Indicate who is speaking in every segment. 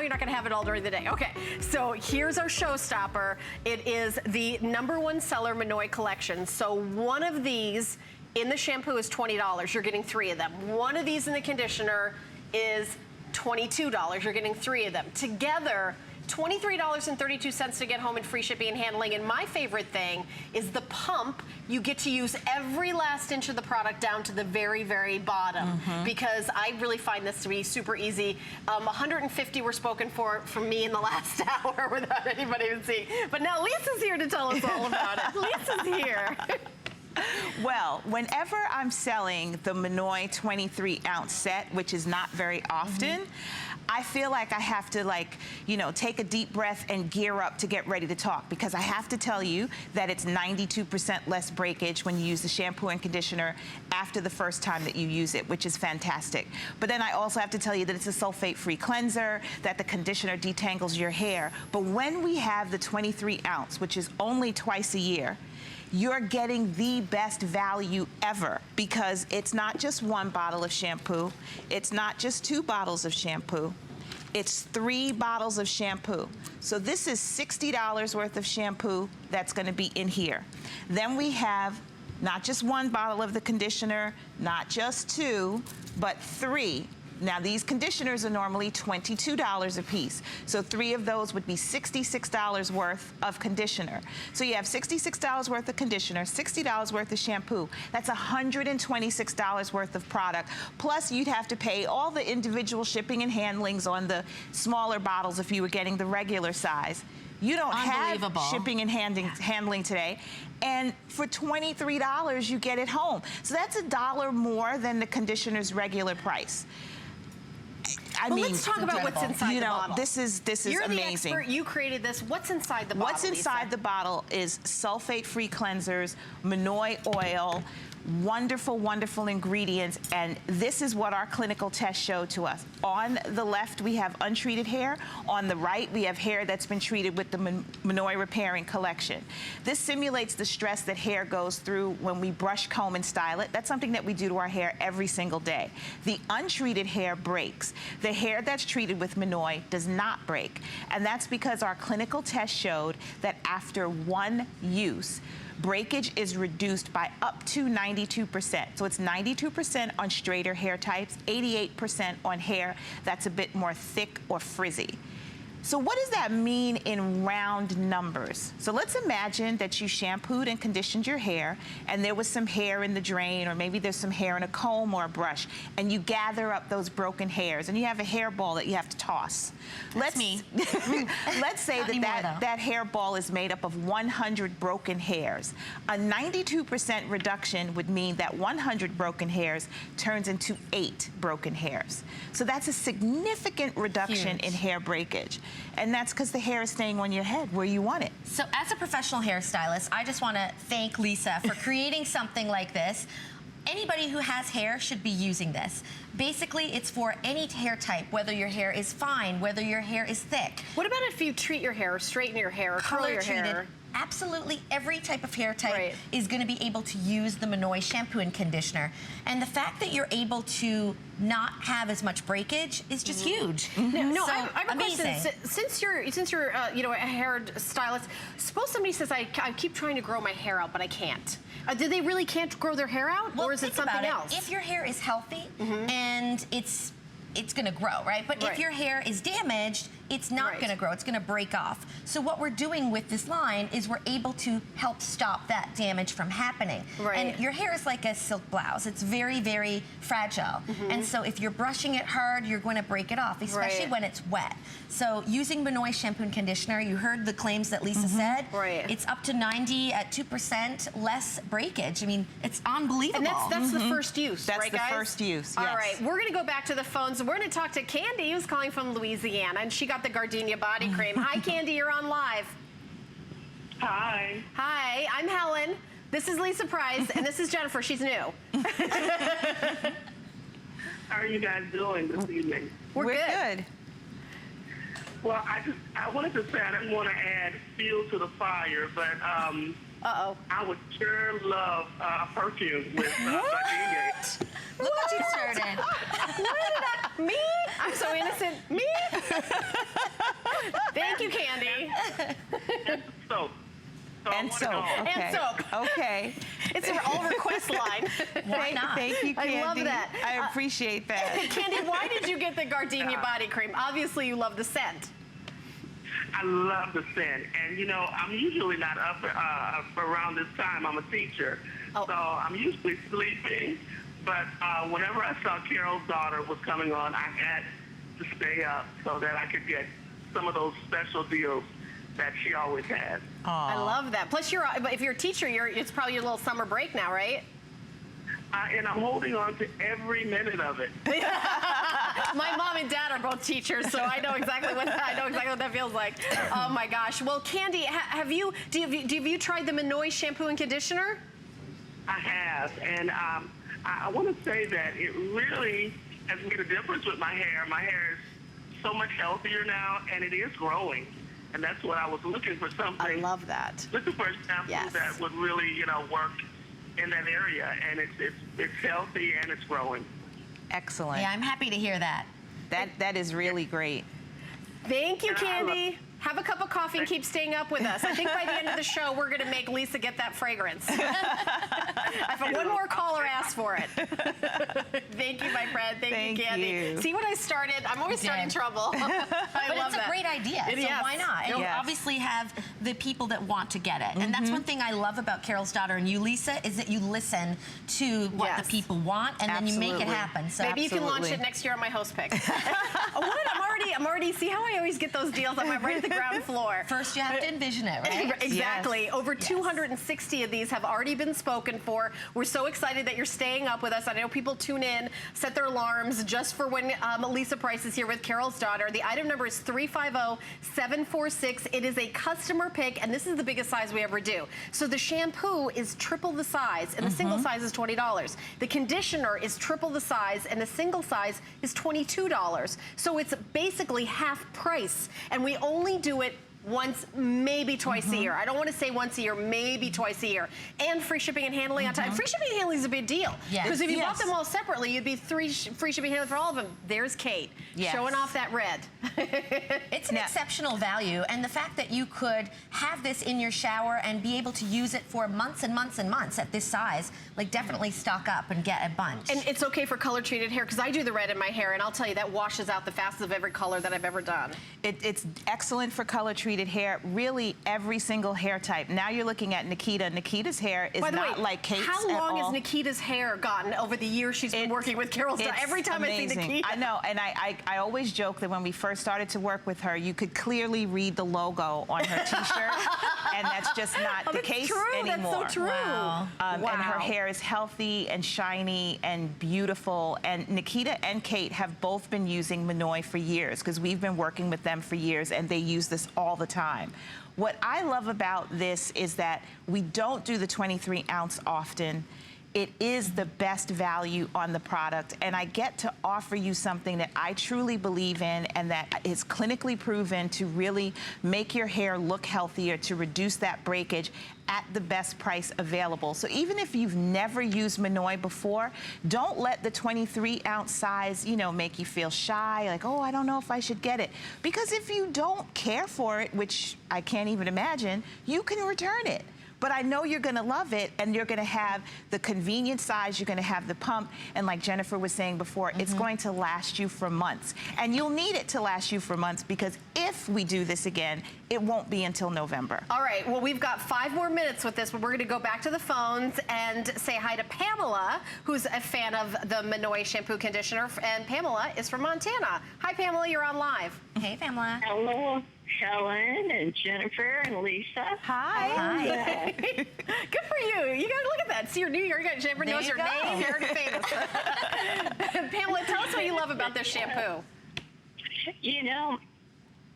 Speaker 1: you're not gonna have it all during the day. Okay, so here's our showstopper. It is the #1 seller Monoi collection. So one of these in the shampoo is $20. You're getting 3 of them. One of these in the conditioner is $22. You're getting 3 of them. Together, $23.32 to get home and free shipping and handling. And my favorite thing is the pump. You get to use every last inch of the product down to the very, very bottom, because I really find this to be super easy. 150 were spoken for from me in the last hour without anybody even seeing. But now Lisa's here to tell us all about it. Lisa's here.
Speaker 2: Well, whenever I'm selling the Monoi 23-ounce set, which is not very often, I feel like I have to, like, you know, take a deep breath and gear up to get ready to talk, because I have to tell you that it's 92% less breakage when you use the shampoo and conditioner after the first time that you use it, which is fantastic. But then I also have to tell you that it's a sulfate-free cleanser, that the conditioner detangles your hair. But when we have the 23-ounce, which is only twice a year, you're getting the best value ever, because it's not just 1 bottle of shampoo, it's not just 2 bottles of shampoo, it's 3 bottles of shampoo. So this is $60 worth of shampoo that's gonna be in here. Then we have not just 1 bottle of the conditioner, not just 2, but 3. Now these conditioners are normally $22 a piece. So 3 of those would be $66 worth of conditioner. So you have $66 worth of conditioner, $60 worth of shampoo. That's $126 worth of product. Plus you'd have to pay all the individual shipping and handlings on the smaller bottles if you were getting the regular size. You don't have shipping and handling today. And for $23, you get it home. So that's $1 more than the conditioner's regular price. I mean,
Speaker 1: let's talk about what's inside the bottle.
Speaker 2: This is
Speaker 1: You're
Speaker 2: amazing.
Speaker 1: You're the expert. You created this. What's inside the bottle,
Speaker 2: What's inside the bottle is sulfate-free cleansers, Monoi oil, wonderful, wonderful ingredients, and this is what our clinical tests show to us. On the left, we have untreated hair. On the right, we have hair that's been treated with the Monoi Repairing Collection. This simulates the stress that hair goes through when we brush, comb, and style it. That's something that we do to our hair every single day. The untreated hair breaks. The hair that's treated with Monoi does not break, and that's because our clinical test showed that after 1 use, breakage is reduced by up to 92%. So it's 92% on straighter hair types, 88% on hair that's a bit more thick or frizzy. So what does that mean in round numbers? So let's imagine that you shampooed and conditioned your hair and there was some hair in the drain, or maybe there's some hair in a comb or a brush, and you gather up those broken hairs and you have a hairball that you have to toss. Let's say that hairball is made up of 100 broken hairs. A 92% reduction would mean that 100 broken hairs turns into 8 broken hairs. So that's a significant reduction in hair breakage. And that's because the hair is staying on your head where you want it.
Speaker 3: So as a professional hairstylist, I just want to thank Lisa for creating something like this. Anybody who has hair should be using this. Basically, it's for any hair type, whether your hair is fine, whether your hair is thick.
Speaker 1: What about if you treat your hair, or straighten your hair, or curl your hair?
Speaker 3: Absolutely every type of hair type is going to be able to use the Monoi shampoo and conditioner. And the fact that you're able to not have as much breakage is just huge.
Speaker 1: No,
Speaker 3: so,
Speaker 1: I have a question. Since you're you know, a hair stylist, suppose somebody says, I keep trying to grow my hair out, but I can't. Do they really can't grow their hair out, or is it something else?
Speaker 3: If your hair is healthy and it's gonna grow, right? But if your hair is damaged, it's not gonna grow, it's gonna break off. So what we're doing with this line is we're able to help stop that damage from happening. And your hair is like a silk blouse. It's very, very fragile. And so if you're brushing it hard, you're gonna break it off, especially when it's wet. So using Monoi shampoo and conditioner, you heard the claims that Lisa said. It's up to 92% less breakage. I mean, it's unbelievable.
Speaker 1: And that's the first use, right, guys?
Speaker 2: That's the first use, yes.
Speaker 1: All right, we're gonna go back to the phones. We're gonna talk to Candy, who's calling from Louisiana, and she got the Gardenia body cream. Hi, Candy, you're on live.
Speaker 4: Hi.
Speaker 1: Hi, I'm Helen. This is Lisa Price, and this is Jennifer. She's new.
Speaker 4: How are you guys doing this evening?
Speaker 1: We're good.
Speaker 4: Well, I wanted to say I didn't want to add fuel to the fire, but
Speaker 1: Uh-oh.
Speaker 4: I would sure love perfume with gardenia.
Speaker 3: Look what you started.
Speaker 1: Me? I'm so innocent. Me? Thank you, Candy.
Speaker 4: Soap. So I
Speaker 2: And
Speaker 4: wanna
Speaker 2: soap.
Speaker 4: know-
Speaker 2: Okay.
Speaker 1: And soap.
Speaker 2: Okay.
Speaker 1: It's our all request line.
Speaker 3: Why not?
Speaker 2: Thank you, Candy.
Speaker 1: I love that.
Speaker 2: I appreciate that.
Speaker 1: Candy, why did you get the gardenia body cream? Obviously, you love the scent.
Speaker 4: I love the scent, and I'm usually not up around this time. I'm a teacher,
Speaker 1: Oh.
Speaker 4: so I'm usually sleeping. But whenever I saw Carol's daughter was coming on, I had to stay up so that I could get some of those special deals that she always has.
Speaker 1: I love that. Plus, if you're a teacher, it's probably your little summer break now, right?
Speaker 4: And I'm holding on to every minute of it.
Speaker 1: My mom and dad are both teachers, so I know exactly what that feels like. Oh my gosh. Well, Candy, have you tried the Monoi shampoo and conditioner?
Speaker 4: I have, and I want to say that it really has made a difference with my hair. My hair is so much healthier now, and it is growing. And that's what I was looking for, something.
Speaker 1: I love that.
Speaker 4: Looking for a shampoo
Speaker 1: Yes.
Speaker 4: that would really, work in that area, and it's healthy and it's growing.
Speaker 2: Excellent.
Speaker 3: Yeah, I'm happy to hear that.
Speaker 2: That is really great.
Speaker 1: Thank you,
Speaker 4: And I love-
Speaker 1: Candy. Have a cup of coffee and keep staying up with us. I think by the end of the show, we're going to make Lisa get that fragrance. If one more caller asks for it. Thank you, my friend. Thank you, Candy.
Speaker 2: you.
Speaker 1: See what I started? I'm always
Speaker 3: You
Speaker 1: starting
Speaker 3: did.
Speaker 1: trouble. I
Speaker 3: But
Speaker 1: love
Speaker 3: it's
Speaker 1: that.
Speaker 3: a great idea, so
Speaker 1: Yes.
Speaker 3: why not? And you
Speaker 2: Yes.
Speaker 3: obviously have the people that want to get it. And that's one thing I love about Carol's daughter and you, Lisa, is that you listen to what
Speaker 1: Yes.
Speaker 3: the people want and then you make it
Speaker 2: Absolutely.
Speaker 3: happen. So
Speaker 1: Maybe you can launch
Speaker 2: Absolutely.
Speaker 1: it next year on my host pick. What? I'm already, see how I always get those deals? I'm right at the ground floor.
Speaker 3: first you have to envision it, right?
Speaker 1: Exactly.
Speaker 2: Yes.
Speaker 1: Over 260 of these have already been spoken for. We're so excited that you're staying up with us. I know people tune in, set their alarms just for when Lisa Price is here with Carol's daughter. The item number is 350746. It is a customer pick, and this is the biggest size we ever do. So the shampoo is triple the size, and the single size is $20. The conditioner is triple the size, and the single size is $22. So it's basically half price, and we only do it once, maybe twice a year. I don't want to say once a year, maybe twice a year. And free shipping and handling on time. Free shipping and handling is a big deal.
Speaker 3: Yes.
Speaker 1: Because if you bought
Speaker 2: Yes.
Speaker 1: them all separately, you'd be free shipping and handling for all of them. There's Kate,
Speaker 2: Yes.
Speaker 1: showing off that red.
Speaker 3: It's an exceptional value, and the fact that you could have this in your shower and be able to use it for months and months and months at this size, like definitely stock up and get a bunch.
Speaker 1: And it's okay for color treated hair, because I do the red in my hair, and I'll tell you, that washes out the fastest of every color that I've ever done.
Speaker 2: It's excellent for color-treated hair, really every single hair type. Now you're looking at Nikita. Nikita's hair is
Speaker 1: By the
Speaker 2: not
Speaker 1: way,
Speaker 2: like Kate's
Speaker 1: how long
Speaker 2: at all.
Speaker 1: has Nikita's hair gotten over the years she's been working with Carol's daughter?
Speaker 2: It's
Speaker 1: Every time
Speaker 2: amazing.
Speaker 1: I see Nikita.
Speaker 2: I know, and I always joke that when we first started to work with her, you could clearly read the logo on her T-shirt, and that's just not the
Speaker 1: That's
Speaker 2: case
Speaker 1: true.
Speaker 2: anymore.
Speaker 1: That's so true.
Speaker 3: Wow.
Speaker 2: And her
Speaker 1: Wow.
Speaker 2: hair is healthy and shiny and beautiful. And Nikita and Kate have both been using Monoi for years, because we've been working with them for years, and they use this all the time. What I love about this is that we don't do the 23 ounce often. It is the best value on the product, and I get to offer you something that I truly believe in and that is clinically proven to really make your hair look healthier, to reduce that breakage at the best price available. So even if you've never used Monoi before, don't let the 23 ounce size, make you feel shy, like, oh, I don't know if I should get it. Because if you don't care for it, which I can't even imagine, you can return it. But I know you're gonna love it, and you're gonna have the convenient size, you're gonna have the pump, and like Jennifer was saying before, it's going to last you for months. And you'll need it to last you for months, because if we do this again, it won't be until November.
Speaker 1: All right, well, we've got 5 more minutes with this, but we're going to go back to the phones and say hi to Pamela, who's a fan of the Monoi shampoo conditioner, and Pamela is from Montana. Hi, Pamela, you're on live.
Speaker 3: Hey, Pamela.
Speaker 5: Hello, Helen and Jennifer and Lisa.
Speaker 2: Hi.
Speaker 3: Hi.
Speaker 1: Good for you. You got to look at that. See your New York, Jennifer
Speaker 3: There
Speaker 1: knows
Speaker 3: you
Speaker 1: your
Speaker 3: go.
Speaker 1: name, you're famous. Pamela, tell us what you love about this shampoo.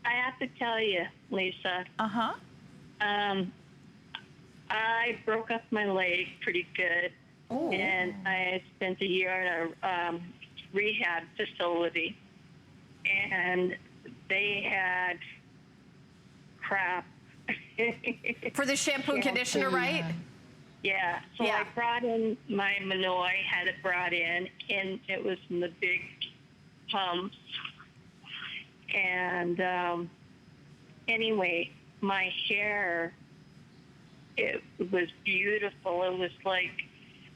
Speaker 5: I have to tell you, Lisa,
Speaker 2: Uh-huh.
Speaker 5: I broke up my leg pretty good, and I spent a year in a rehab facility, and they had crap
Speaker 1: For the shampoo and conditioner, right?
Speaker 5: Yeah. So
Speaker 1: Yeah.
Speaker 5: I brought in my Monoi, had it brought in, and it was in the big pumps. And anyway, my hair, it was beautiful. It was like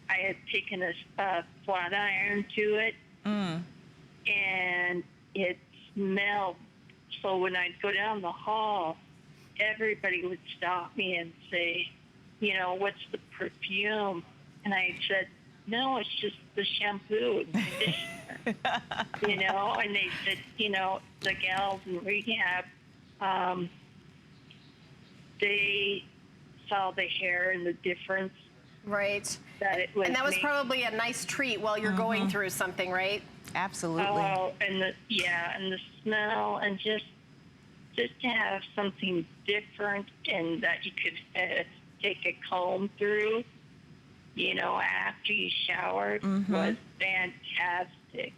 Speaker 5: I had taken a flat iron to it, and it smelled. So when I'd go down the hall, everybody would stop me and say, you know, what's the perfume? And I said, no, it's just the shampoo and conditioner. You know, and they said, you know, the gals in rehab, they saw the hair and the difference
Speaker 1: Right.
Speaker 5: that it was.
Speaker 1: And that was probably a nice treat while you're going through something, right?
Speaker 2: Absolutely.
Speaker 5: Oh, and the smell, and just to have something different, and that you could take a comb through, you know, after you showered was fantastic.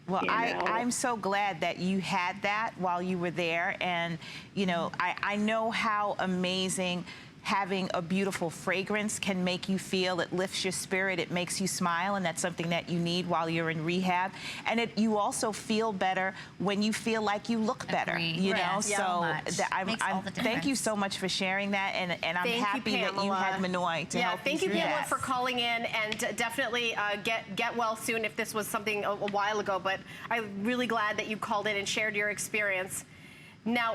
Speaker 2: Well,
Speaker 5: You know.
Speaker 2: I'm so glad that you had that while you were there. And, you know, I know how amazing having a beautiful fragrance can make you feel. It lifts your spirit, it makes you smile, and that's something that you need while you're in rehab. And you also feel better when you feel like you look better.
Speaker 3: Agreed.
Speaker 2: You know,
Speaker 3: Yeah,
Speaker 2: so
Speaker 3: Makes all the
Speaker 2: thank you
Speaker 3: difference.
Speaker 2: so much for sharing that, and I'm
Speaker 1: Thank you,
Speaker 2: happy that you
Speaker 1: Pamela.
Speaker 2: had Monoi to help
Speaker 1: thank
Speaker 2: you
Speaker 1: you,
Speaker 2: through
Speaker 1: Pamela,
Speaker 2: that.
Speaker 1: for calling in, and definitely get well soon if this was something a while ago. But I'm really glad that you called in and shared your experience. Now,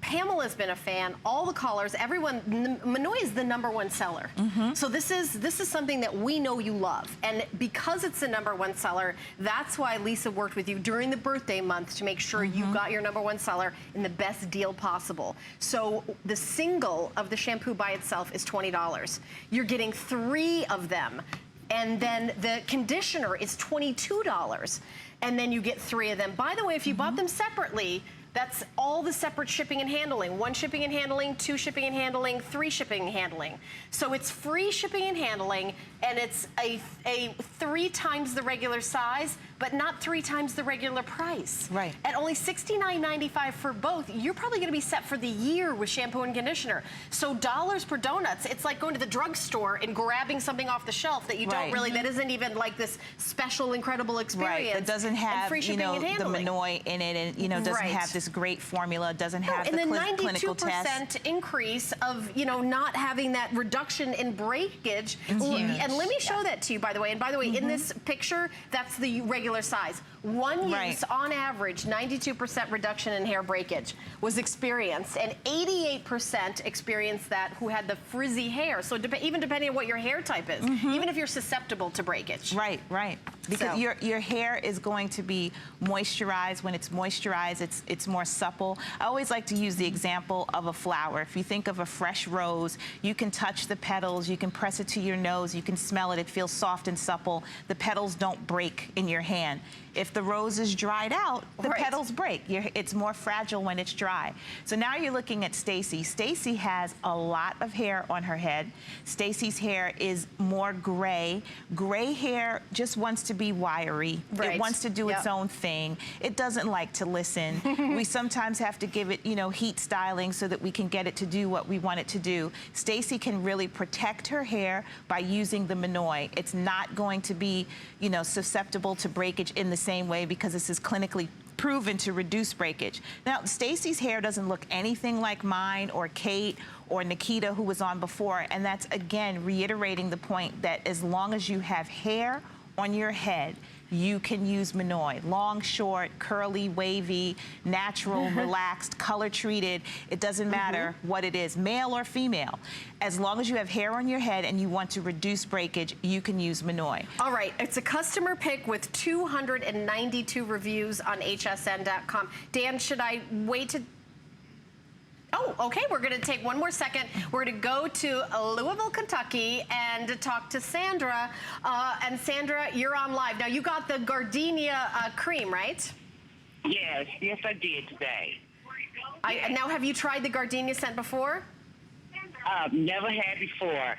Speaker 1: Pamela's been a fan. All the callers, everyone. Monoi is the #1 seller. So this is something that we know you love, and because it's the #1 seller, that's why Lisa worked with you during the birthday month to make sure you got your #1 seller in the best deal possible. So the single of the shampoo by itself is $20. You're getting 3 of them, and then the conditioner is $22, and then you get 3 of them. By the way, if you bought them separately, that's all the separate shipping and handling. 1 shipping and handling, 2 shipping and handling, 3 shipping and handling. So it's free shipping and handling, and it's a 3 times the regular size, but not 3 times the regular price.
Speaker 2: Right.
Speaker 1: At only $69.95 for both, you're probably gonna be set for the year with shampoo and conditioner. So dollars per donuts, it's like going to the drugstore and grabbing something off the shelf that you don't
Speaker 2: Right.
Speaker 1: really, that isn't even like this special, incredible experience.
Speaker 2: Right, it doesn't
Speaker 1: and
Speaker 2: have,
Speaker 1: free
Speaker 2: you
Speaker 1: shipping
Speaker 2: know,
Speaker 1: and
Speaker 2: the
Speaker 1: handling.
Speaker 2: Monoi in it, and, you know, doesn't
Speaker 1: Right.
Speaker 2: have this great formula, doesn't have
Speaker 1: And
Speaker 2: the
Speaker 1: the
Speaker 2: clinical test.
Speaker 1: 92% increase of, you know, not having that reduction in breakage.
Speaker 3: Huge.
Speaker 1: And let me show that to you, by the way. And by the way, in this picture, that's the regular size. One use,
Speaker 2: Right.
Speaker 1: on average, 92% reduction in hair breakage was experienced, and 88% experienced that who had the frizzy hair. So even depending on what your hair type is, even if you're susceptible to breakage.
Speaker 2: Right, right. Because
Speaker 1: So-
Speaker 2: your hair is going to be moisturized. When it's moisturized, it's more supple. I always like to use the example of a flower. If you think of a fresh rose, you can touch the petals, you can press it to your nose, you can smell it, it feels soft and supple. The petals don't break in your hand. If the rose is dried out, the
Speaker 1: Right.
Speaker 2: petals break. It's more fragile when it's dry. So now you're looking at Stacy. Stacy has a lot of hair on her head. Stacy's hair is more gray. Gray hair just wants to be wiry.
Speaker 1: Right.
Speaker 2: It wants to do its
Speaker 1: Yep.
Speaker 2: own thing. It doesn't like to listen. We sometimes have to give it, you know, heat styling so that we can get it to do what we want it to do. Stacy can really protect her hair by using the Monoi. It's not going to be, you know, susceptible to breakage in the same way because this is clinically proven to reduce breakage. Now, Stacy's hair doesn't look anything like mine or Kate or Nikita, who was on before, and that's, again, reiterating the point that as long as you have hair on your head, you can use Monoi. Long, short, curly, wavy, natural, relaxed, color treated. It doesn't matter what it is, male or female. As long as you have hair on your head and you want to reduce breakage, you can use Monoi.
Speaker 1: All right, it's a customer pick with 292 reviews on hsn.com. Dan, should I wait to... Oh, okay, we're gonna take one more second. We're gonna go to Louisville, Kentucky, and talk to Sandra. And Sandra, you're on live. Now, you got the Gardenia cream, right?
Speaker 6: Yes, I did today.
Speaker 1: Now, have you tried the Gardenia scent before?
Speaker 6: Never had before.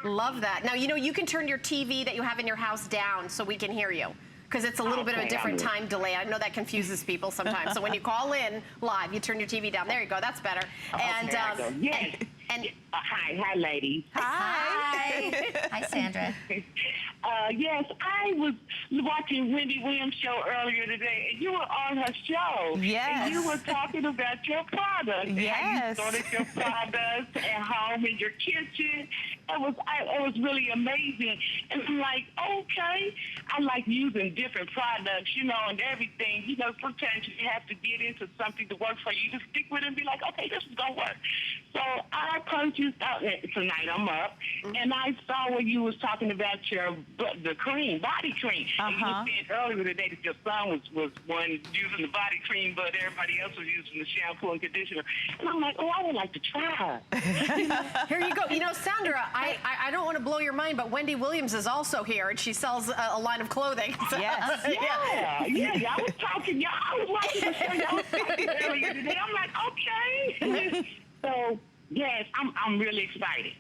Speaker 1: Love that. Now, you know, you can turn your TV that you have in your house down so we can hear you. because it's a little bit of a
Speaker 6: Okay,
Speaker 1: different
Speaker 6: I'm
Speaker 1: time delay. I know that confuses people sometimes. So when you call in live, you turn your TV down. There you go. That's better. And
Speaker 6: there I go. Yes.
Speaker 1: and
Speaker 6: Hi, ladies.
Speaker 3: Hi. Hi, Sandra.
Speaker 6: Yes, I was watching Wendy Williams' show earlier today, and you were on her show.
Speaker 2: Yes.
Speaker 6: And you were talking about your products. And how you
Speaker 2: Yes.
Speaker 6: started your products at home in your kitchen. It was really amazing. And I'm like, okay. I like using different products, and everything. Sometimes you have to get into something to work for you. You just stick with it and be like, okay, this is going to work. So I purchased out tonight. I'm up, and I saw where you was talking about the cream, body cream. And you said earlier today that your son was one using the body cream, but everybody else was using the shampoo and conditioner. And I'm like, oh, I would like to try.
Speaker 1: here you go. Sandra, I don't want to blow your mind, but Wendy Williams is also here, and she sells a line of clothing. So,
Speaker 2: Yes.
Speaker 6: Yeah. I was talking, y'all. I was watching the show. Y'all was talking earlier today. I'm like, okay. So yes, I'm really excited.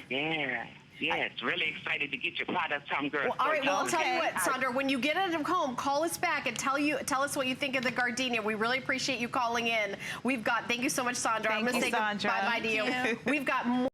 Speaker 6: Yeah. Yes, really excited to get your products home, girls.
Speaker 1: Well, all right, well, I'll tell you
Speaker 2: Okay.
Speaker 1: what, Sandra, when you get it home, call us back and tell us what you think of the gardenia. We really appreciate you calling in. Thank you so much, Sandra. I'm
Speaker 2: Thank
Speaker 1: going to
Speaker 2: you,
Speaker 1: say
Speaker 2: Sandra.
Speaker 1: bye-bye to you.
Speaker 3: Thank you.
Speaker 1: We've got more.